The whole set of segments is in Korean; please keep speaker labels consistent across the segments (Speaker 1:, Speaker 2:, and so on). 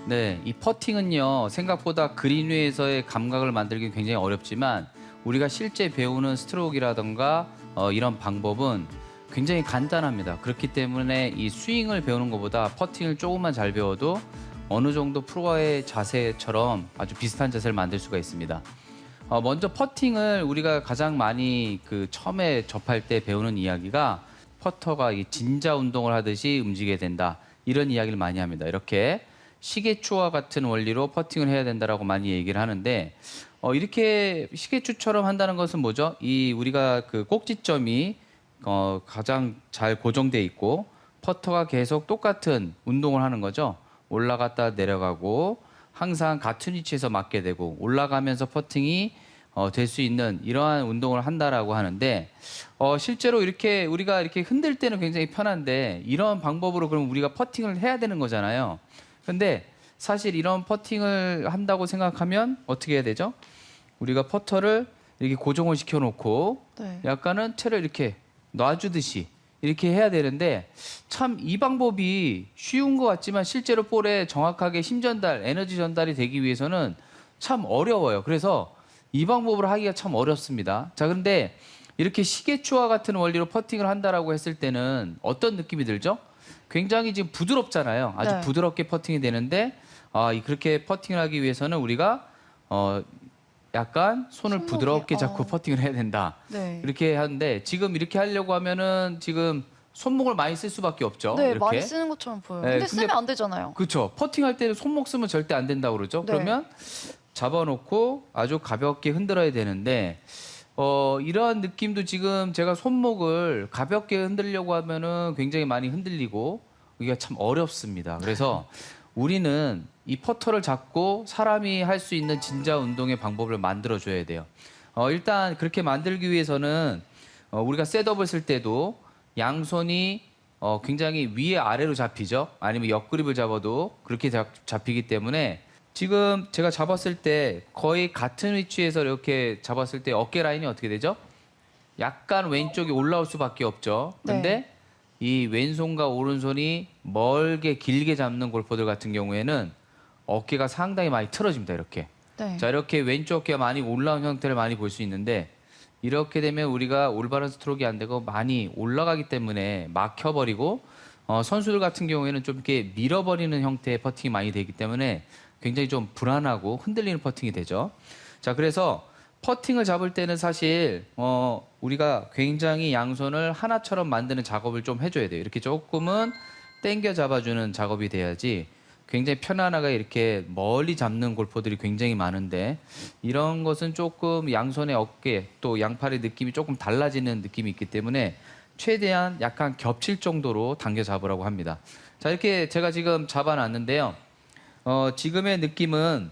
Speaker 1: 네, 이 퍼팅은요, 생각보다 그린 위에서의 감각을 만들기 굉장히 어렵지만 우리가 실제 배우는 스트로크라던가 이런 방법은 굉장히 간단합니다. 그렇기 때문에 이 스윙을 배우는 것보다 퍼팅을 조금만 잘 배워도 어느 정도 프로의 자세처럼 아주 비슷한 자세를 만들 수가 있습니다. 먼저 퍼팅을 우리가 가장 많이 처음에 접할 때 배우는 이야기가 퍼터가 이 진자 운동을 하듯이 움직여야 된다. 이런 이야기를 많이 합니다. 이렇게 시계추와 같은 원리로 퍼팅을 해야 된다라고 많이 얘기를 하는데 이렇게 시계추처럼 한다는 것은 뭐죠? 이 우리가 그 꼭지점이 가장 잘 고정돼 있고 퍼터가 계속 똑같은 운동을 하는 거죠. 올라갔다 내려가고 항상 같은 위치에서 맞게 되고 올라가면서 퍼팅이 될 수 있는 이러한 운동을 한다라고 하는데 실제로 이렇게 우리가 이렇게 흔들 때는 굉장히 편한데 이런 방법으로 그럼 우리가 퍼팅을 해야 되는 거잖아요. 근데 사실 이런 퍼팅을 한다고 생각하면 어떻게 해야 되죠? 우리가 퍼터를 이렇게 고정을 시켜놓고
Speaker 2: 네.
Speaker 1: 약간은 채를 이렇게 놔주듯이 이렇게 해야 되는데 참 이 방법이 쉬운 것 같지만 실제로 볼에 정확하게 힘 전달, 에너지 전달이 되기 위해서는 참 어려워요. 그래서 이 방법으로 하기가 참 어렵습니다. 자, 그런데 이렇게 시계추와 같은 원리로 퍼팅을 한다라고 했을 때는 어떤 느낌이 들죠? 굉장히 지금 부드럽잖아요. 아주
Speaker 2: 네.
Speaker 1: 부드럽게 퍼팅이 되는데 그렇게 퍼팅을 하기 위해서는 우리가 약간 손을
Speaker 2: 손목이,
Speaker 1: 부드럽게 잡고 퍼팅을 해야 된다.
Speaker 2: 네.
Speaker 1: 이렇게 하는데 지금 이렇게 하려고 하면은 지금 손목을 많이 쓸 수밖에 없죠.
Speaker 2: 네,
Speaker 1: 이렇게.
Speaker 2: 많이 쓰는 것처럼 보여요.
Speaker 1: 네,
Speaker 2: 근데 쓰면 안 되잖아요.
Speaker 1: 그렇죠. 퍼팅할 때는 손목 쓰면 절대 안 된다고 그러죠.
Speaker 2: 네.
Speaker 1: 그러면 잡아놓고 아주 가볍게 흔들어야 되는데 이러한 느낌도 지금 제가 손목을 가볍게 흔들려고 하면은 굉장히 많이 흔들리고 이게 참 어렵습니다. 그래서 우리는 이 퍼터를 잡고 사람이 할 수 있는 진자 운동의 방법을 만들어 줘야 돼요. 일단 그렇게 만들기 위해서는 우리가 셋업을 쓸 때도 양손이 굉장히 위에 아래로 잡히죠. 아니면 옆그립을 잡아도 그렇게 잡히기 때문에 지금 제가 잡았을 때 거의 같은 위치에서 이렇게 잡았을 때 어깨 라인이 어떻게 되죠? 약간 왼쪽이 올라올 수밖에 없죠. 근데
Speaker 2: 네.
Speaker 1: 이 왼손과 오른손이 멀게 길게 잡는 골퍼들 같은 경우에는 어깨가 상당히 많이 틀어집니다. 이렇게.
Speaker 2: 네.
Speaker 1: 자, 이렇게 왼쪽 어깨가 많이 올라온 형태를 많이 볼 수 있는데 이렇게 되면 우리가 올바른 스트로크가 안 되고 많이 올라가기 때문에 막혀버리고 선수들 같은 경우에는 좀 이렇게 밀어버리는 형태의 퍼팅이 많이 되기 때문에 굉장히 좀 불안하고 흔들리는 퍼팅이 되죠. 자, 그래서 퍼팅을 잡을 때는 사실 우리가 굉장히 양손을 하나처럼 만드는 작업을 좀 해줘야 돼요. 이렇게 조금은 당겨 잡아주는 작업이 돼야지 굉장히 편안하게 이렇게 멀리 잡는 골퍼들이 굉장히 많은데 이런 것은 조금 양손의 어깨 또 양팔의 느낌이 조금 달라지는 느낌이 있기 때문에 최대한 약간 겹칠 정도로 당겨 잡으라고 합니다. 자, 이렇게 제가 지금 잡아놨는데요. 지금의 느낌은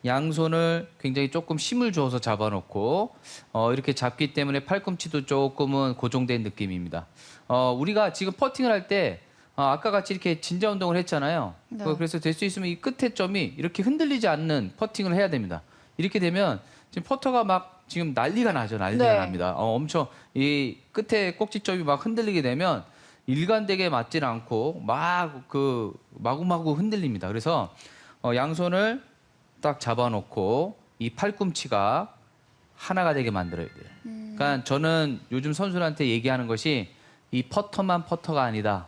Speaker 1: 양손을 굉장히 조금 힘을 줘서 잡아놓고 이렇게 잡기 때문에 팔꿈치도 조금은 고정된 느낌입니다. 우리가 지금 퍼팅을 할 때 아까 같이 이렇게 진자 운동을 했잖아요.
Speaker 2: 네.
Speaker 1: 그래서 될 수 있으면 이 끝에 점이 이렇게 흔들리지 않는 퍼팅을 해야 됩니다. 이렇게 되면 지금 퍼터가 막 지금 난리가 나죠. 난리가
Speaker 2: 네.
Speaker 1: 납니다. 엄청 이 끝에 꼭지점이 막 흔들리게 되면 일관되게 맞지는 않고 마구마구 흔들립니다. 그래서 양손을 딱 잡아놓고 이 팔꿈치가 하나가 되게 만들어야 돼요. 그러니까 저는 요즘 선수들한테 얘기하는 것이 이 퍼터만 퍼터가 아니다.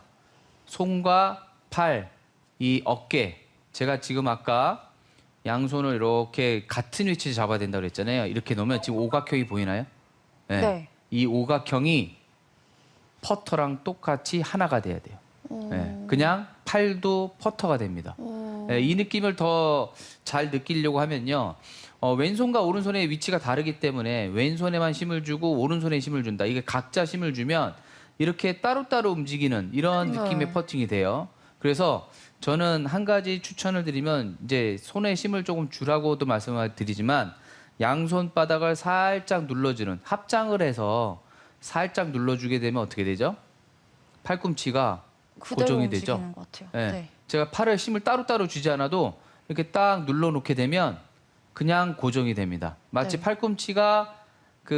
Speaker 1: 손과 팔, 이 어깨. 제가 지금 아까 양손을 이렇게 같은 위치에 잡아야 된다고 그랬잖아요. 이렇게 놓으면 지금 오각형이 보이나요?
Speaker 2: 네.
Speaker 1: 이 오각형이 퍼터랑 똑같이 하나가 돼야 돼요. 그냥 팔도 퍼터가 됩니다. 이 느낌을 더 잘 느끼려고 하면요. 왼손과 오른손의 위치가 다르기 때문에 왼손에만 힘을 주고 오른손에 힘을 준다. 이게 각자 힘을 주면 이렇게 따로따로 움직이는 이런 느낌의 퍼팅이 돼요. 그래서 저는 한 가지 추천을 드리면 이제 손에 힘을 조금 주라고도 말씀을 드리지만 양손 바닥을 살짝 눌러주는 합장을 해서 살짝 눌러주게 되면 어떻게 되죠? 팔꿈치가
Speaker 2: 그대로
Speaker 1: 고정이
Speaker 2: 움직이는
Speaker 1: 되죠.
Speaker 2: 것 같아요.
Speaker 1: 네.
Speaker 2: 네.
Speaker 1: 제가 팔을 힘을 따로따로 주지 않아도 이렇게 딱 눌러놓게 되면 그냥 고정이 됩니다. 마치
Speaker 2: 네.
Speaker 1: 팔꿈치가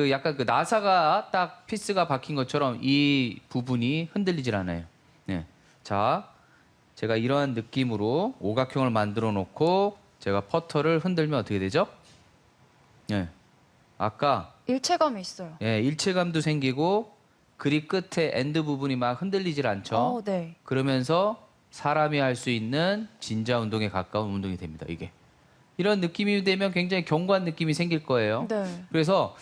Speaker 1: 약간 나사가 딱 피스가 박힌 것처럼 이 부분이 흔들리질 않아요. 네. 자, 제가 이러한 느낌으로 오각형을 만들어 놓고 제가 퍼터를 흔들면 어떻게 되죠? 예. 아까
Speaker 2: 일체감이 있어요.
Speaker 1: 예, 일체감도 생기고 그립 끝에 엔드 부분이 막 흔들리질 않죠.
Speaker 2: 네.
Speaker 1: 그러면서 사람이 할 수 있는 진자 운동에 가까운 운동이 됩니다. 이게. 이런 느낌이 되면 굉장히 견고한 느낌이 생길 거예요.
Speaker 2: 네.
Speaker 1: 그래서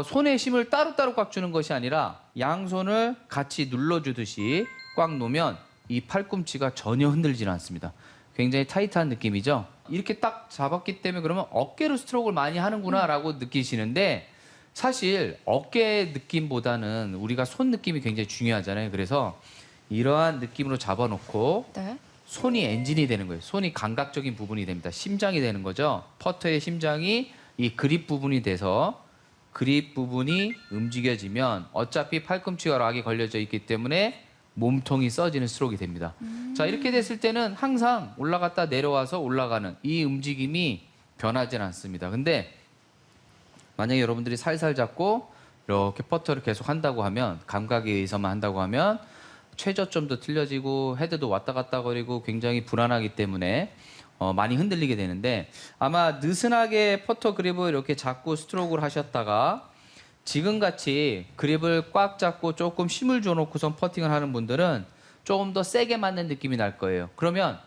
Speaker 1: 손에 힘을 따로따로 꽉 주는 것이 아니라 양손을 같이 눌러주듯이 꽉 놓으면 이 팔꿈치가 전혀 흔들지 않습니다. 굉장히 타이트한 느낌이죠. 이렇게 딱 잡았기 때문에 그러면 어깨로 스트로크를 많이 하는구나라고 느끼시는데 사실 어깨 느낌보다는 우리가 손 느낌이 굉장히 중요하잖아요. 그래서 이러한 느낌으로 잡아놓고
Speaker 2: 네.
Speaker 1: 손이 엔진이 되는 거예요. 손이 감각적인 부분이 됩니다. 심장이 되는 거죠. 퍼터의 심장이 이 그립 부분이 돼서 그립 부분이 움직여지면 어차피 팔꿈치가 락이 걸려져 있기 때문에 몸통이 써지는 스트로크가 됩니다. 자, 이렇게 됐을 때는 항상 올라갔다 내려와서 올라가는 이 움직임이 변하진 않습니다. 근데 만약에 여러분들이 살살 잡고 이렇게 퍼터를 계속 한다고 하면 감각에 의해서만 한다고 하면 최저점도 틀려지고 헤드도 왔다 갔다 거리고 굉장히 불안하기 때문에 많이 흔들리게 되는데 아마 느슨하게 퍼터 그립을 이렇게 잡고 스트로크를 하셨다가 지금같이 그립을 꽉 잡고 조금 힘을 줘놓고선 퍼팅을 하는 분들은 조금 더 세게 맞는 느낌이 날 거예요. 그러면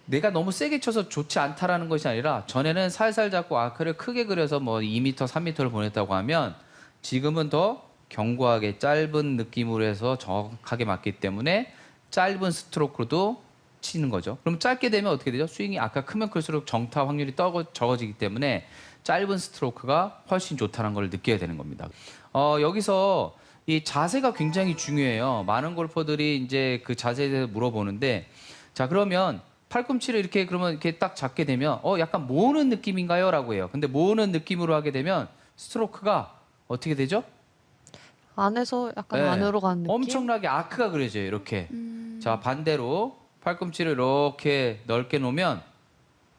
Speaker 1: 내가 너무 세게 쳐서 좋지 않다라는 것이 아니라 전에는 살살 잡고 아크를 크게 그려서 뭐 2m, 3m를 보냈다고 하면 지금은 더 견고하게 짧은 느낌으로 해서 정확하게 맞기 때문에 짧은 스트로크로도 치는 거죠. 그럼 짧게 되면 어떻게 되죠? 스윙이 아까 크면 클수록 정타 확률이 적어지기 때문에 짧은 스트로크가 훨씬 좋다는 걸 느껴야 되는 겁니다. 여기서 이 자세가 굉장히 중요해요. 많은 골퍼들이 이제 그 자세에 대해서 물어보는데 자, 그러면 팔꿈치를 이렇게 그러면 이렇게 딱 잡게 되면 약간 모으는 느낌인가요? 라고 해요. 근데 모으는 느낌으로 하게 되면 스트로크가 어떻게 되죠?
Speaker 3: 안에서 약간
Speaker 1: 네.
Speaker 3: 안으로 가는 느낌?
Speaker 1: 엄청나게 아크가 그려져요. 이렇게. 자, 반대로 팔꿈치를 이렇게 넓게 놓으면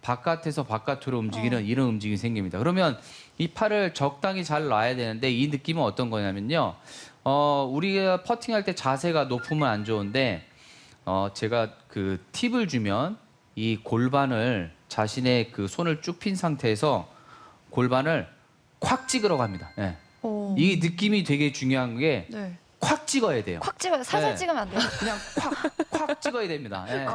Speaker 1: 바깥에서 바깥으로 움직이는 이런 움직임이 생깁니다. 그러면 이 팔을 적당히 잘 놔야 되는데 이 느낌은 어떤 거냐면요. 우리가 퍼팅할 때 자세가 높으면 안 좋은데 제가 그 팁을 주면 이 골반을 자신의 그 손을 쭉 핀 상태에서 골반을 콱 찍으러 갑니다. 예. 이 느낌이 되게 중요한 게
Speaker 2: 네.
Speaker 1: 콱 찍어야 돼요.
Speaker 2: 콱 찍어요. 살살
Speaker 1: 네.
Speaker 2: 찍으면 안 돼요.
Speaker 1: 그냥 콱 찍어야 됩니다. 예.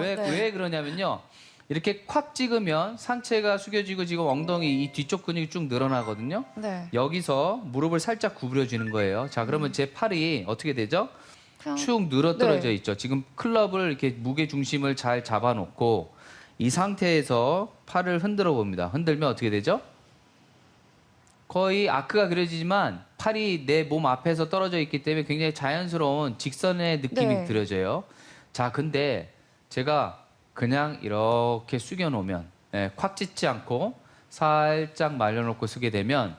Speaker 1: 왜
Speaker 2: 네.
Speaker 1: 그러냐면요. 이렇게 콱 찍으면 상체가 숙여지고 지금 엉덩이 이 뒤쪽 근육이 쭉 늘어나거든요.
Speaker 2: 네.
Speaker 1: 여기서 무릎을 살짝 구부려 주는 거예요. 자, 그러면 제 팔이 어떻게 되죠?
Speaker 2: 그냥
Speaker 1: 축 늘어떨어져
Speaker 2: 네.
Speaker 1: 있죠. 지금 클럽을 이렇게 무게 중심을 잘 잡아놓고 이 상태에서 팔을 흔들어 봅니다. 흔들면 어떻게 되죠? 거의 아크가 그려지지만 팔이 내 몸 앞에서 떨어져 있기 때문에 굉장히 자연스러운 직선의 느낌이
Speaker 2: 네.
Speaker 1: 들어져요. 자, 근데 제가 그냥 이렇게 숙여놓으면 콱 찢지 않고 살짝 말려놓고 쓰게 되면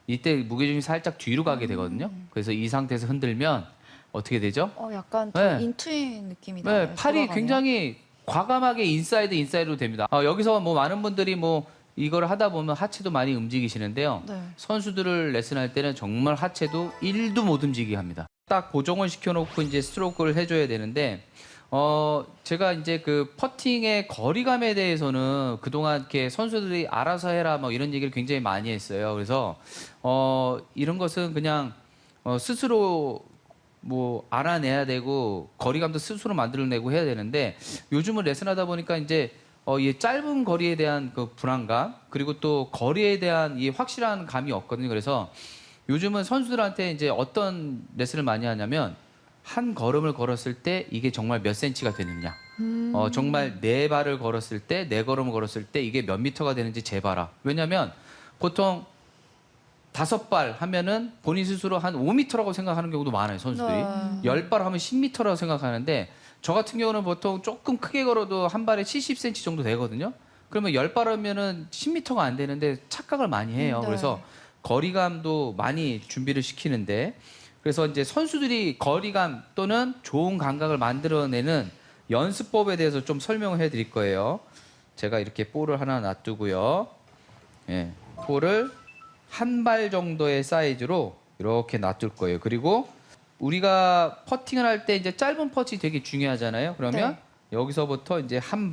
Speaker 1: 이때 무게중심이 살짝 뒤로 가게 되거든요. 그래서 이 상태에서 흔들면 어떻게 되죠?
Speaker 2: 약간 좀
Speaker 1: 네.
Speaker 2: 인투인 느낌이 나요.
Speaker 1: 네, 팔이 굉장히 과감하게 인사이드로 됩니다. 여기서 뭐 많은 분들이 뭐 이걸 하다 보면 하체도 많이 움직이시는데요.
Speaker 2: 네.
Speaker 1: 선수들을 레슨할 때는 정말 하체도 1도 못 움직이게 합니다. 딱 고정을 시켜놓고 이제 스트로크를 해줘야 되는데, 제가 이제 그 퍼팅의 거리감에 대해서는 그동안 이렇게 선수들이 알아서 해라 뭐 이런 얘기를 굉장히 많이 했어요. 그래서, 이런 것은 그냥, 스스로 뭐 알아내야 되고 거리감도 스스로 만들어내고 해야 되는데 요즘은 레슨하다 보니까 이제 이 짧은 거리에 대한 그 불안감 그리고 또 거리에 대한 이 확실한 감이 없거든요. 그래서 요즘은 선수들한테 이제 어떤 레슨을 많이 하냐면 한 걸음을 걸었을 때 이게 정말 몇 센치가 되느냐. 정말 네 발을 걸었을 때, 네 걸음을 걸었을 때 이게 몇 미터가 되는지 재봐라. 왜냐하면 보통 5발 하면은 본인 스스로 한 5m라고 생각하는 경우도 많아요, 선수들이.
Speaker 2: 네.
Speaker 1: 10발 하면 10m라고 생각하는데 저 같은 경우는 보통 조금 크게 걸어도 한 발에 70cm 정도 되거든요. 그러면 10발 하면은 10m가 안 되는데 착각을 많이 해요.
Speaker 2: 네.
Speaker 1: 그래서 거리감도 많이 준비를 시키는데 그래서 이제 선수들이 거리감 또는 좋은 감각을 만들어내는 연습법에 대해서 좀 설명을 해드릴 거예요. 제가 이렇게 볼을 하나 놔두고요. 예, 볼을 한 발 정도의 사이즈로 이렇게 놔둘 거예요. 그리고 우리가 퍼팅을 할 때 이제 짧은 퍼치 되게 중요하잖아요. 그러면 여기서부터 이제 한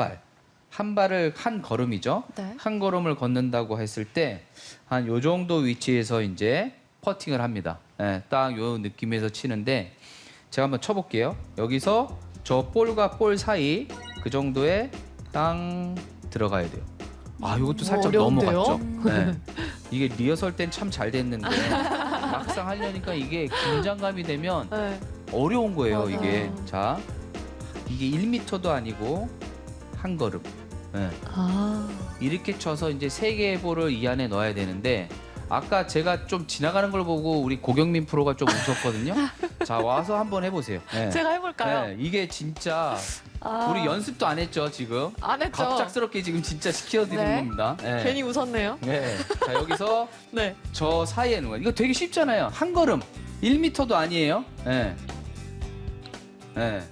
Speaker 1: 발을 한 걸음이죠.
Speaker 2: 네.
Speaker 1: 한 걸음을 걷는다고 했을 때 한 요 정도 위치에서 이제 퍼팅을 합니다. 예, 딱 요 느낌에서 치는데 제가 한번 쳐볼게요. 여기서 저 볼과 볼 사이 그 정도에 땅 들어가야 돼요. 아, 이것도 살짝
Speaker 3: 어려운데요?
Speaker 1: 넘어갔죠. 네. 이게 리허설 땐 참 잘 됐는데 막상 하려니까 이게 긴장감이 되면
Speaker 3: 네.
Speaker 1: 어려운 거예요.
Speaker 3: 맞아요.
Speaker 1: 이게 자, 이게 1m도 아니고 한 걸음. 네.
Speaker 3: 아.
Speaker 1: 이렇게 쳐서 이제 세 개의 볼을 이 안에 넣어야 되는데 아까 제가 좀 지나가는 걸 보고 우리 고경민 프로가 좀 웃었거든요. 자, 와서 한번 해보세요. 네.
Speaker 3: 제가 해볼까요?
Speaker 1: 네, 이게 진짜
Speaker 3: 아.
Speaker 1: 우리 연습도 안 했죠 지금.
Speaker 3: 안 했죠.
Speaker 1: 갑작스럽게 지금 진짜 시켜드리는
Speaker 2: 네.
Speaker 1: 겁니다. 네.
Speaker 3: 괜히 웃었네요.
Speaker 1: 네. 자, 여기서
Speaker 3: 네.
Speaker 1: 저 사이에 놓은 거. 이거 되게 쉽잖아요. 한 걸음 1m도 아니에요. 네. 네.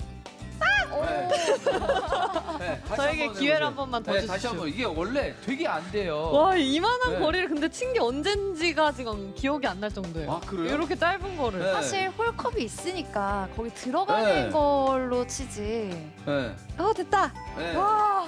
Speaker 1: 네, 다시
Speaker 3: 저에게
Speaker 1: 한번
Speaker 3: 기회를
Speaker 1: 해보세요.
Speaker 3: 한 번만 더
Speaker 1: 네,
Speaker 3: 주십시오.
Speaker 1: 다시 한번. 이게 원래 되게 안 돼요.
Speaker 3: 와, 이만한
Speaker 1: 네.
Speaker 3: 거리를 근데 친 게 언젠지가 지금 기억이 안 날 정도예요.
Speaker 1: 아, 그래요?
Speaker 3: 이렇게 짧은 거를.
Speaker 1: 네.
Speaker 2: 사실 홀컵이 있으니까 거기 들어가는
Speaker 1: 네.
Speaker 2: 걸로 치지.
Speaker 1: 네.
Speaker 3: 됐다.
Speaker 1: 네.
Speaker 3: 와,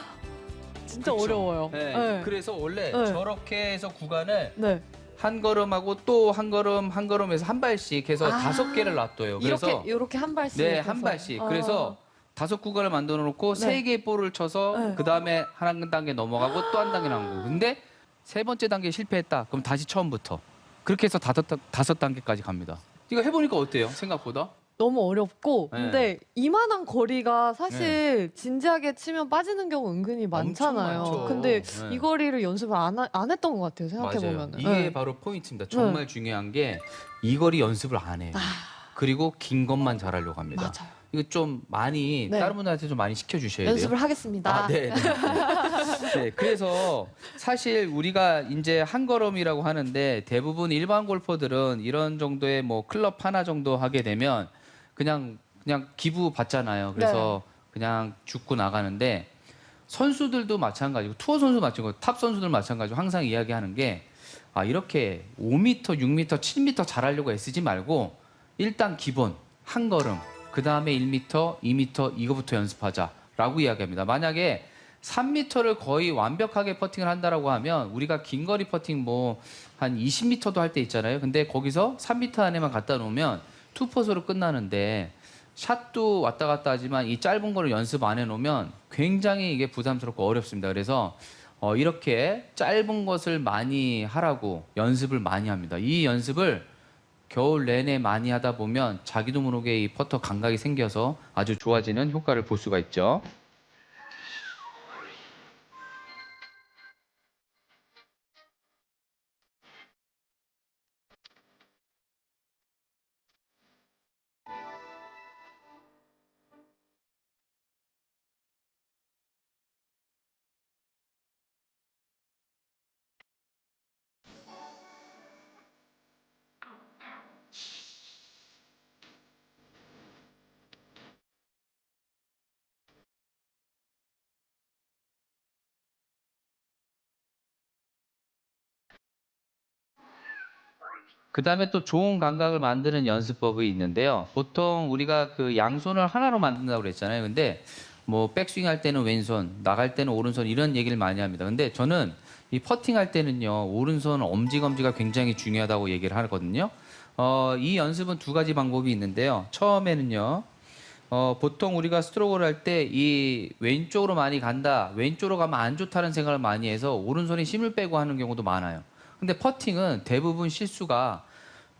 Speaker 3: 진짜
Speaker 1: 그쵸?
Speaker 3: 어려워요.
Speaker 1: 네.
Speaker 3: 네.
Speaker 1: 그래서 원래
Speaker 3: 네.
Speaker 1: 저렇게 해서 구간을
Speaker 3: 네.
Speaker 1: 한 걸음하고 또 한 걸음에서 한 발씩 해서
Speaker 3: 아.
Speaker 1: 5개를 놔둬요. 그래서
Speaker 3: 이렇게 한 발씩.
Speaker 1: 네,
Speaker 3: 해서.
Speaker 1: 한 발씩.
Speaker 3: 아.
Speaker 1: 그래서 5구간을 만들어 놓고
Speaker 3: 네.
Speaker 1: 3개의 볼을 쳐서
Speaker 3: 네.
Speaker 1: 그다음에 한 단계 넘어가고 또 한 단계 나오고. 근데 세 번째 단계 실패했다. 그럼 다시 처음부터. 그렇게 해서 다섯 단계까지 갑니다. 이거 해보니까 어때요? 생각보다?
Speaker 3: 너무 어렵고
Speaker 1: 네.
Speaker 3: 근데 이만한 거리가 사실 진지하게 치면 빠지는 경우 은근히 많잖아요.
Speaker 1: 많죠.
Speaker 3: 근데
Speaker 1: 네.
Speaker 3: 이 거리를 연습을 안 했던 것 같아요. 생각해
Speaker 1: 맞아요.
Speaker 3: 보면.
Speaker 1: 이게 바로 포인트입니다. 정말 중요한 게 이 거리 연습을 안 해요. 그리고 긴 것만 잘하려고 합니다.
Speaker 3: 맞아요.
Speaker 1: 이거 좀 많이
Speaker 3: 네.
Speaker 1: 다른 분들한테 좀 많이 시켜주셔야 돼요.
Speaker 3: 연습을 하겠습니다.
Speaker 1: 아, 네, 네. 네, 그래서 사실 우리가 이제 한 걸음이라고 하는데 대부분 일반 골퍼들은 이런 정도의 뭐 클럽 하나 정도 하게 되면 그냥 기부 받잖아요. 그래서 그냥 죽고 나가는데 선수들도 마찬가지고 투어 선수 마찬가지고 탑 선수들 마찬가지고 항상 이야기하는 게 아, 이렇게 5m, 6m, 7m 잘하려고 애쓰지 말고 일단 기본 한 걸음 그 다음에 1m, 2m 이거부터 연습하자라고 이야기합니다. 만약에 3m를 거의 완벽하게 퍼팅을 한다라고 하면 우리가 긴 거리 퍼팅 뭐 한 20m도 할 때 있잖아요. 근데 거기서 3m 안에만 갖다 놓으면 투퍼스로 끝나는데 샷도 왔다 갔다 하지만 이 짧은 거를 연습 안 해놓으면 굉장히 이게 부담스럽고 어렵습니다. 그래서 이렇게 짧은 것을 많이 하라고 연습을 많이 합니다. 이 연습을 겨울 내내 많이 하다 보면 자기도 모르게 이 퍼터 감각이 생겨서 아주 좋아지는 효과를 볼 수가 있죠. 그 다음에 또 좋은 감각을 만드는 연습법이 있는데요. 보통 우리가 그 양손을 하나로 만든다고 그랬잖아요. 근데 뭐 백스윙 할 때는 왼손, 나갈 때는 오른손 이런 얘기를 많이 합니다. 근데 저는 이 퍼팅 할 때는요, 오른손 엄지검지가 굉장히 중요하다고 얘기를 하거든요. 이 연습은 두 가지 방법이 있는데요. 처음에는요, 보통 우리가 스트로크를 할 때 이 왼쪽으로 많이 간다, 왼쪽으로 가면 안 좋다는 생각을 많이 해서 오른손에 힘을 빼고 하는 경우도 많아요. 근데 퍼팅은 대부분 실수가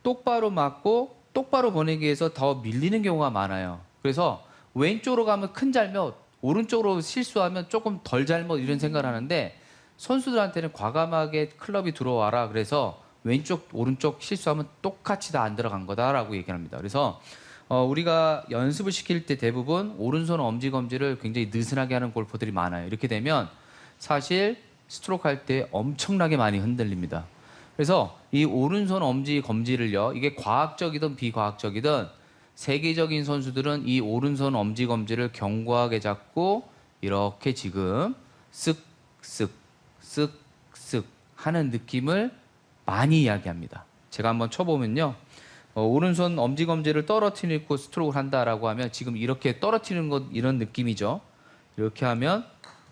Speaker 1: 똑바로 맞고 똑바로 보내기 위해서 더 밀리는 경우가 많아요. 그래서 왼쪽으로 가면 큰 잘못, 오른쪽으로 실수하면 조금 덜 잘못 이런 생각을 하는데 선수들한테는 과감하게 클럽이 들어와라. 그래서 왼쪽, 오른쪽 실수하면 똑같이 다 안 들어간 거다라고 얘기합니다. 그래서 우리가 연습을 시킬 때 대부분 오른손 엄지검지를 굉장히 느슨하게 하는 골퍼들이 많아요. 이렇게 되면 사실 스트로크 할 때 엄청나게 많이 흔들립니다. 그래서 이 오른손 엄지 검지를요, 이게 과학적이든 비과학적이든 세계적인 선수들은 이 오른손 엄지 검지를 견고하게 잡고 이렇게 지금 쓱쓱 쓱쓱 하는 느낌을 많이 이야기합니다. 제가 한번 쳐보면요, 오른손 엄지검지를 떨어뜨리고 스트로크를 한다라고 하면 지금 이렇게 떨어뜨리는 것 이런 느낌이죠. 이렇게 하면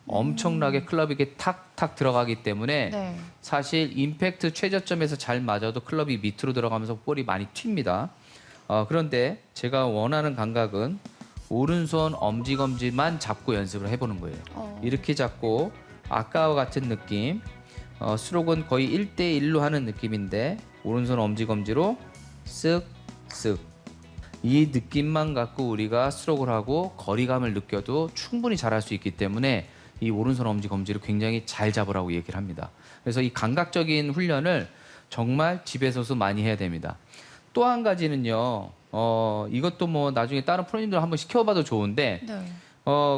Speaker 1: 엄청나게 클럽이 이게 탁탁 들어가기 때문에
Speaker 2: 네.
Speaker 1: 사실 임팩트 최저점에서 잘 맞아도 클럽이 밑으로 들어가면서 볼이 많이 튑니다. 그런데 제가 원하는 감각은 오른손 엄지검지만 잡고 연습을 해보는 거예요. 이렇게 잡고 아까와 같은 느낌, 스트로크는 거의 1대1로 하는 느낌인데 오른손 엄지검지로 쓱쓱 이 느낌만 갖고 우리가 스트로크를 하고 거리감을 느껴도 충분히 잘할 수 있기 때문에 이 오른손 엄지검지를 굉장히 잘 잡으라고 얘기를 합니다. 그래서 이 감각적인 훈련을 정말 집에서도 많이 해야 됩니다. 또 한 가지는요. 이것도 뭐 나중에 다른 프로님들 한번 시켜봐도 좋은데
Speaker 2: 네.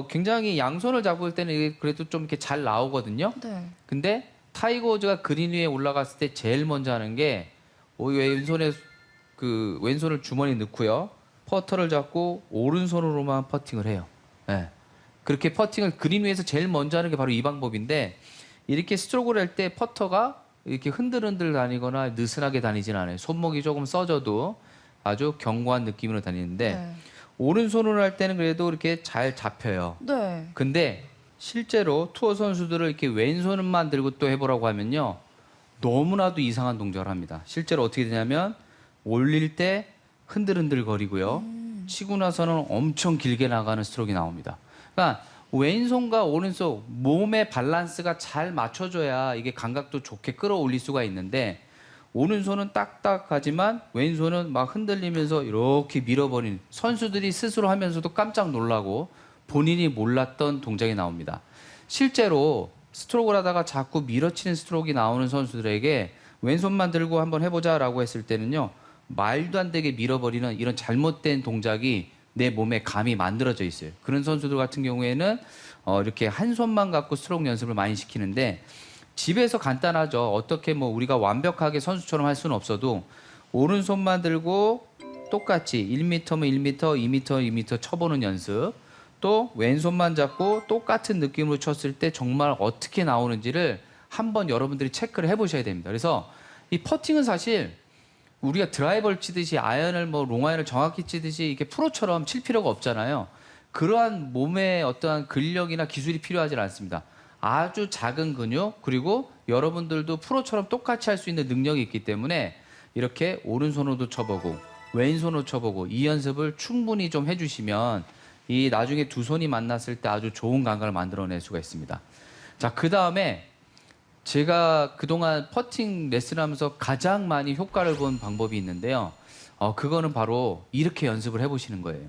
Speaker 1: 굉장히 양손을 잡을 때는 이게 그래도 좀 이렇게 잘 나오거든요.
Speaker 2: 네.
Speaker 1: 근데 타이거 우즈가 그린 위에 올라갔을 때 제일 먼저 하는 게 왼손에 왼손을 주머니 넣고요. 퍼터를 잡고 오른손으로만 퍼팅을 해요. 네. 그렇게 퍼팅을 그린 위에서 제일 먼저 하는 게 바로 이 방법인데 이렇게 스트로크를 할 때 퍼터가 이렇게 흔들흔들 다니거나 느슨하게 다니진 않아요. 손목이 조금 써져도 아주 견고한 느낌으로 다니는데
Speaker 2: 네.
Speaker 1: 오른손으로 할 때는 그래도 이렇게 잘 잡혀요.
Speaker 2: 네.
Speaker 1: 근데 실제로 투어 선수들을 이렇게 왼손만 들고 또 해보라고 하면요. 너무나도 이상한 동작을 합니다. 실제로 어떻게 되냐면 올릴 때 흔들흔들 거리고요. 치고 나서는 엄청 길게 나가는 스트로크가 나옵니다. 그러니까 왼손과 오른손 몸의 밸런스가 잘 맞춰줘야 이게 감각도 좋게 끌어올릴 수가 있는데 오른손은 딱딱하지만 왼손은 막 흔들리면서 이렇게 밀어버리는 선수들이 스스로 하면서도 깜짝 놀라고 본인이 몰랐던 동작이 나옵니다. 실제로 스트로크를 하다가 자꾸 밀어치는 스트로크가 나오는 선수들에게 왼손만 들고 한번 해보자라고 했을 때는요. 말도 안 되게 밀어버리는 이런 잘못된 동작이 내 몸에 감이 만들어져 있어요. 그런 선수들 같은 경우에는 이렇게 한 손만 갖고 스트로크 연습을 많이 시키는데 집에서 간단하죠. 어떻게 뭐 우리가 완벽하게 선수처럼 할 수는 없어도 오른손만 들고 똑같이 1m면 1m, 2m, 2m 쳐보는 연습. 또 왼손만 잡고 똑같은 느낌으로 쳤을 때 정말 어떻게 나오는지를 한번 여러분들이 체크를 해보셔야 됩니다. 그래서 이 퍼팅은 사실 우리가 드라이버를 치듯이 아이언을 뭐 롱아이언을 정확히 치듯이 이렇게 프로처럼 칠 필요가 없잖아요. 그러한 몸의 어떠한 근력이나 기술이 필요하지 않습니다. 아주 작은 근육 그리고 여러분들도 프로처럼 똑같이 할 수 있는 능력이 있기 때문에 이렇게 오른손으로도 쳐보고 왼손으로 쳐보고 이 연습을 충분히 좀 해주시면 이 나중에 두 손이 만났을 때 아주 좋은 감각을 만들어낼 수가 있습니다. 자, 그 다음에 제가 그동안 퍼팅 레슨하면서 가장 많이 효과를 본 방법이 있는데요. 그거는 바로 이렇게 연습을 해보시는 거예요.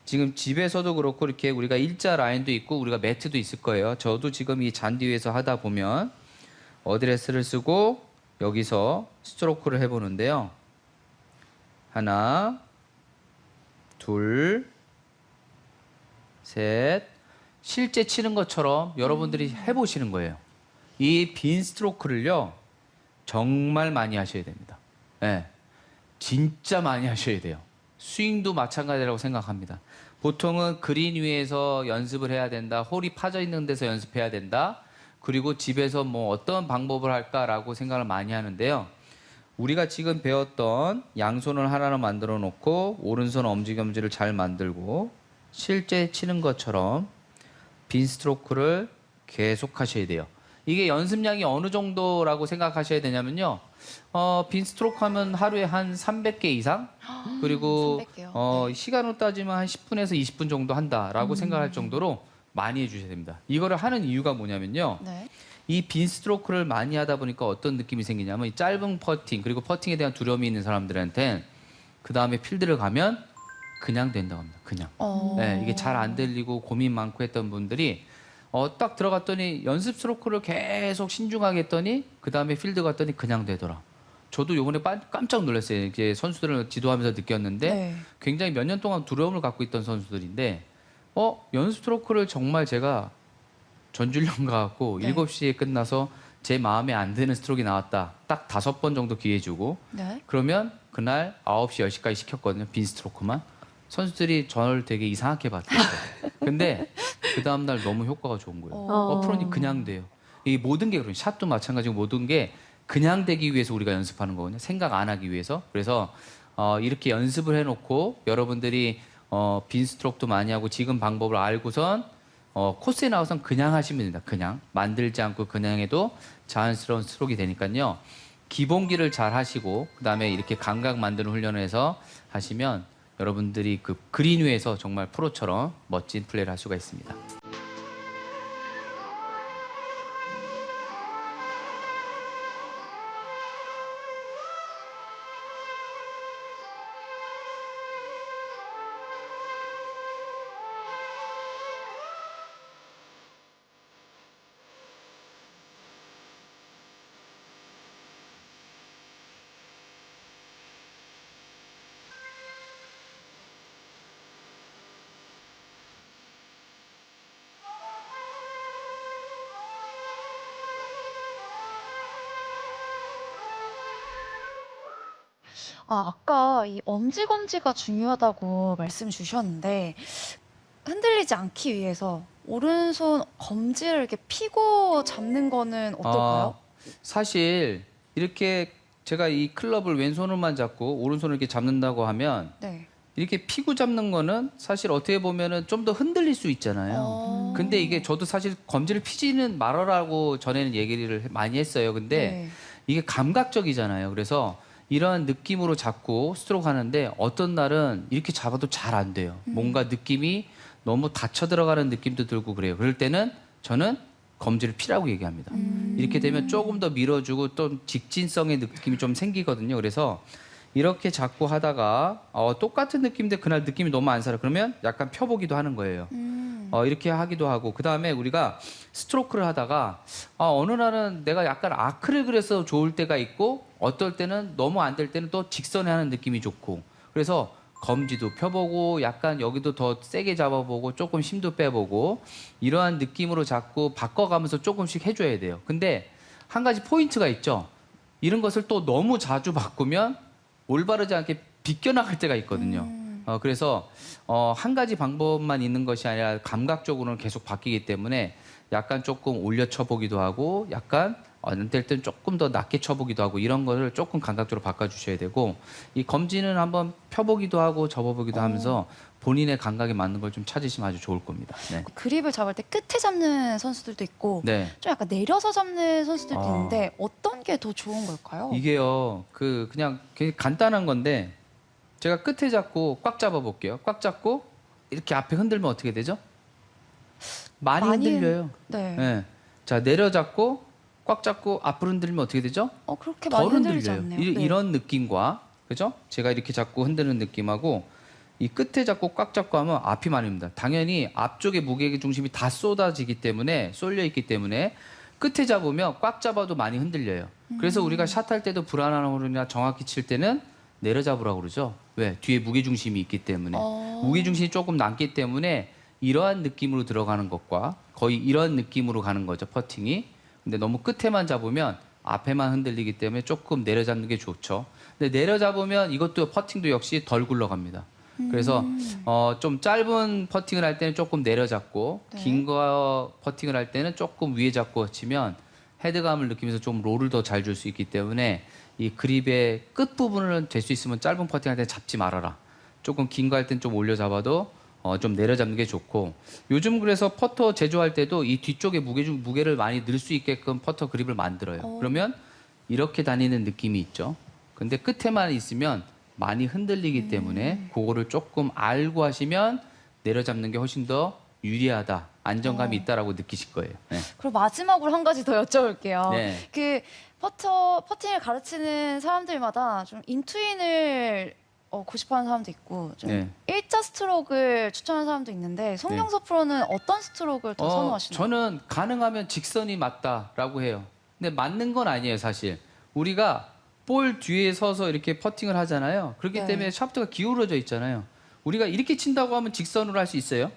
Speaker 1: 지금 집에서도 그렇고 이렇게 우리가 일자 라인도 있고 우리가 매트도 있을 거예요. 저도 지금 이 잔디 위에서 하다 보면 어드레스를 쓰고 여기서 스트로크를 해보는데요. 하나, 둘, 셋. 실제 치는 것처럼 여러분들이 해보시는 거예요. 이 빈 스트로크를요. 정말 많이 하셔야 됩니다. 네. 진짜 많이 하셔야 돼요. 스윙도 마찬가지라고 생각합니다. 보통은 그린 위에서 연습을 해야 된다. 홀이 파져 있는 데서 연습해야 된다. 그리고 집에서 뭐 어떤 방법을 할까라고 생각을 많이 하는데요. 우리가 지금 배웠던 양손을 하나로 만들어 놓고 오른손 엄지검지를 잘 만들고 실제 치는 것처럼 빈 스트로크를 계속 하셔야 돼요. 이게 연습량이 어느 정도라고 생각하셔야 되냐면요. 빈 스트로크 하면 하루에 한 300개 이상? 그리고
Speaker 2: 300개요? 네.
Speaker 1: 시간으로 따지면 한 10분에서 20분 정도 한다라고 생각할 정도로 많이 해주셔야 됩니다. 이거를 하는 이유가 뭐냐면요.
Speaker 2: 네.
Speaker 1: 이 빈 스트로크를 많이 하다 보니까 어떤 느낌이 생기냐면 이 짧은 퍼팅 그리고 퍼팅에 대한 두려움이 있는 사람들한테는 그 다음에 필드를 가면 그냥 된다고 합니다. 그냥. 네, 이게 잘 안 들리고 고민 많고 했던 분들이 딱 들어갔더니 연습 스트로크를 계속 신중하게 했더니 그 다음에 필드 갔더니 그냥 되더라. 저도 요번에 깜짝 놀랐어요. 이제 선수들을 지도하면서 느꼈는데
Speaker 2: 네.
Speaker 1: 굉장히 몇 년 동안 두려움을 갖고 있던 선수들인데 연습 스트로크를 정말 제가 전주련 가갖고
Speaker 2: 네.
Speaker 1: 7시에 끝나서 제 마음에 안 드는 스트로크가 나왔다. 딱 5번 정도 기회 주고
Speaker 2: 네.
Speaker 1: 그러면 그날 9시, 10시까지 시켰거든요. 빈 스트로크만. 선수들이 저를 되게 이상하게 봤어요. 근데 그 다음날 너무 효과가 좋은 거예요. 프로님 그냥 돼요. 이 모든 게 그런 샷도 마찬가지고 모든 게 그냥 되기 위해서 우리가 연습하는 거거든요. 생각 안 하기 위해서. 그래서 이렇게 연습을 해놓고 여러분들이 빈 스트로크도 많이 하고 지금 방법을 알고선 코스에 나와선 그냥 하시면 됩니다. 그냥 만들지 않고 그냥 해도 자연스러운 스트로크가 되니까요. 기본기를 잘 하시고 그다음에 이렇게 감각 만드는 훈련을 해서 하시면 여러분들이 그 그린 위에서 정말 프로처럼 멋진 플레이를 할 수가 있습니다.
Speaker 2: 아까 이 엄지검지가 중요하다고 말씀 주셨는데 흔들리지 않기 위해서 오른손 검지를 이렇게 펴고 잡는 거는 어떨까요?
Speaker 1: 사실 이렇게 제가 이 클럽을 왼손으로만 잡고 오른손을 이렇게 잡는다고 하면
Speaker 2: 네.
Speaker 1: 이렇게 피고 잡는 거는 사실 어떻게 보면은 좀 더 흔들릴 수 있잖아요. 근데 이게 저도 사실 검지를 피지는 말아라고 전에는 얘기를 많이 했어요. 근데
Speaker 2: 네.
Speaker 1: 이게 감각적이잖아요. 그래서 이런 느낌으로 잡고 스트로크 하는데 어떤 날은 이렇게 잡아도 잘 안 돼요. 뭔가 느낌이 너무 닫혀 들어가는 느낌도 들고 그래요. 그럴 때는 저는 검지를 피라고 얘기합니다. 이렇게 되면 조금 더 밀어주고 또 직진성의 느낌이 좀 생기거든요. 그래서 이렇게 잡고 하다가 똑같은 느낌인데 그날 느낌이 너무 안 살아. 그러면 약간 펴보기도 하는 거예요. 이렇게 하기도 하고 그 다음에 우리가 스트로크를 하다가 어느 날은 내가 약간 아크를 그려서 좋을 때가 있고 어떨 때는 너무 안 될 때는 또 직선에 하는 느낌이 좋고 그래서 검지도 펴보고 약간 여기도 더 세게 잡아보고 조금 힘도 빼보고 이러한 느낌으로 자꾸 바꿔가면서 조금씩 해줘야 돼요. 근데 한 가지 포인트가 있죠. 이런 것을 또 너무 자주 바꾸면 올바르지 않게 비껴나갈 때가 있거든요. 그래서 한 가지 방법만 있는 것이 아니라 감각적으로는 계속 바뀌기 때문에 약간 조금 올려 쳐보기도 하고 약간 어느 때는 조금 더 낮게 쳐보기도 하고 이런 거를 조금 감각적으로 바꿔주셔야 되고 이 검지는 한번 펴보기도 하고 접어보기도 하면서 본인의 감각에 맞는 걸 좀 찾으시면 아주 좋을 겁니다. 네.
Speaker 2: 그립을 잡을 때 끝에 잡는 선수들도 있고
Speaker 1: 네.
Speaker 2: 좀 약간 내려서 잡는 선수들도
Speaker 1: 아.
Speaker 2: 있는데 어떤 게 더 좋은 걸까요?
Speaker 1: 이게요, 그냥 굉장히 간단한 건데 제가 끝에 잡고 꽉 잡아볼게요. 꽉 잡고 이렇게 앞에 흔들면 어떻게 되죠? 많이 흔들려요.
Speaker 2: 네.
Speaker 1: 네. 자 내려 잡고 꽉 잡고 앞으로 흔들면 어떻게 되죠?
Speaker 2: 그렇게 많이
Speaker 1: 덜
Speaker 2: 흔들리지
Speaker 1: 흔들려요.
Speaker 2: 않네요. 네.
Speaker 1: 이런 느낌과 그죠? 제가 이렇게 잡고 흔드는 느낌하고 이 끝에 잡고 꽉 잡고 하면 앞이 많이 옵니다. 당연히 앞쪽에 무게 중심이 다 쏟아지기 때문에 쏠려 있기 때문에 끝에 잡으면 꽉 잡아도 많이 흔들려요. 그래서 우리가 샷할 때도 불안한 홀이나 정확히 칠 때는 내려 잡으라고 그러죠. 왜? 뒤에 무게 중심이 있기 때문에 무게 중심이 조금 남기 때문에 이러한 느낌으로 들어가는 것과 거의 이런 느낌으로 가는 거죠. 퍼팅이. 근데 너무 끝에만 잡으면 앞에만 흔들리기 때문에 조금 내려잡는 게 좋죠. 근데 내려잡으면 이것도 퍼팅도 역시 덜 굴러갑니다. 그래서 좀 짧은 퍼팅을 할 때는 조금 내려잡고
Speaker 2: 네.
Speaker 1: 긴 거 퍼팅을 할 때는 조금 위에 잡고 치면 헤드감을 느끼면서 좀 롤을 더 잘 줄 수 있기 때문에 이 그립의 끝 부분을 될 수 있으면 짧은 퍼팅할 때 잡지 말아라. 조금 긴 거 할 땐 좀 올려 잡아도 좀 내려잡는 게 좋고 요즘 그래서 퍼터 제조할 때도 이 뒤쪽에 무게를 많이 넣을 수 있게끔 퍼터 그립을 만들어요. 그러면 이렇게 다니는 느낌이 있죠. 근데 끝에만 있으면 많이 흔들리기 때문에 그거를 조금 알고 하시면 내려잡는 게 훨씬 더 유리하다, 안정감이 있다라고 느끼실 거예요. 네.
Speaker 2: 그리고 마지막으로 한 가지 더 여쭤볼게요.
Speaker 1: 네.
Speaker 2: 그 퍼팅을 가르치는 사람들마다 좀 인투인을 고집하는 사람도 있고 좀
Speaker 1: 네.
Speaker 2: 일자 스트로크를 추천하는 사람도 있는데 송명섭 프로는 어떤 스트로크를 더 선호하시나요?
Speaker 1: 저는 가능하면 직선이 맞다라고 해요. 근데 맞는 건 아니에요, 사실. 우리가 볼 뒤에 서서 이렇게 퍼팅을 하잖아요. 그렇기
Speaker 2: 네.
Speaker 1: 때문에 샤프트가 기울어져 있잖아요. 우리가 이렇게 친다고 하면 직선으로 할 수 있어요.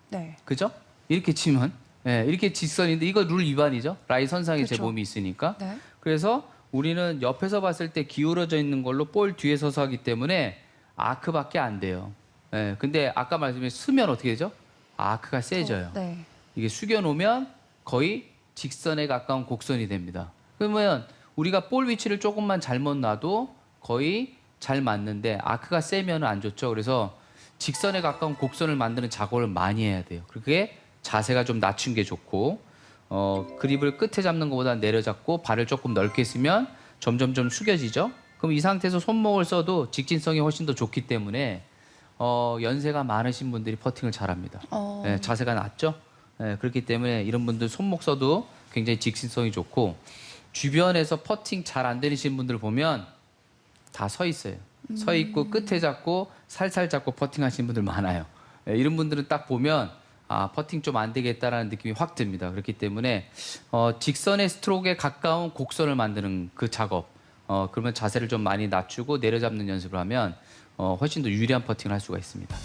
Speaker 2: 네.
Speaker 1: 그죠? 이렇게 치면. 네, 이렇게 직선인데 이거 룰 위반이죠. 라인 선상에 제
Speaker 2: 그렇죠.
Speaker 1: 몸이 있으니까.
Speaker 2: 네.
Speaker 1: 그래서 우리는 옆에서 봤을 때 기울어져 있는 걸로 볼 뒤에 서서 하기 때문에 아크밖에 안 돼요. 네, 근데 아까 말씀드린 쓰면 어떻게 되죠? 아크가 세져요.
Speaker 2: 네.
Speaker 1: 이게 숙여놓으면 거의 직선에 가까운 곡선이 됩니다. 그러면 우리가 볼 위치를 조금만 잘못 놔도 거의 잘 맞는데 아크가 세면 안 좋죠. 그래서 직선에 가까운 곡선을 만드는 작업을 많이 해야 돼요. 그게 자세가 좀 낮춘 게 좋고 그립을 끝에 잡는 것보다 내려잡고 발을 조금 넓게 쓰면 점점점 숙여지죠. 그럼 이 상태에서 손목을 써도 직진성이 훨씬 더 좋기 때문에 연세가 많으신 분들이 퍼팅을 잘합니다. 네, 자세가 낮죠. 네, 그렇기 때문에 이런 분들 손목 써도 굉장히 직진성이 좋고 주변에서 퍼팅 잘 안 되시는 분들 보면 다 서 있어요. 서 있고 끝에 잡고 살살 잡고 퍼팅하시는 분들 많아요. 네, 이런 분들은 딱 보면 아 퍼팅 좀 안 되겠다라는 느낌이 확 듭니다. 그렇기 때문에 직선의 스트로크에 가까운 곡선을 만드는 그 작업 그러면 자세를 좀 많이 낮추고 내려잡는 연습을 하면 훨씬 더 유리한 퍼팅을 할 수가 있습니다.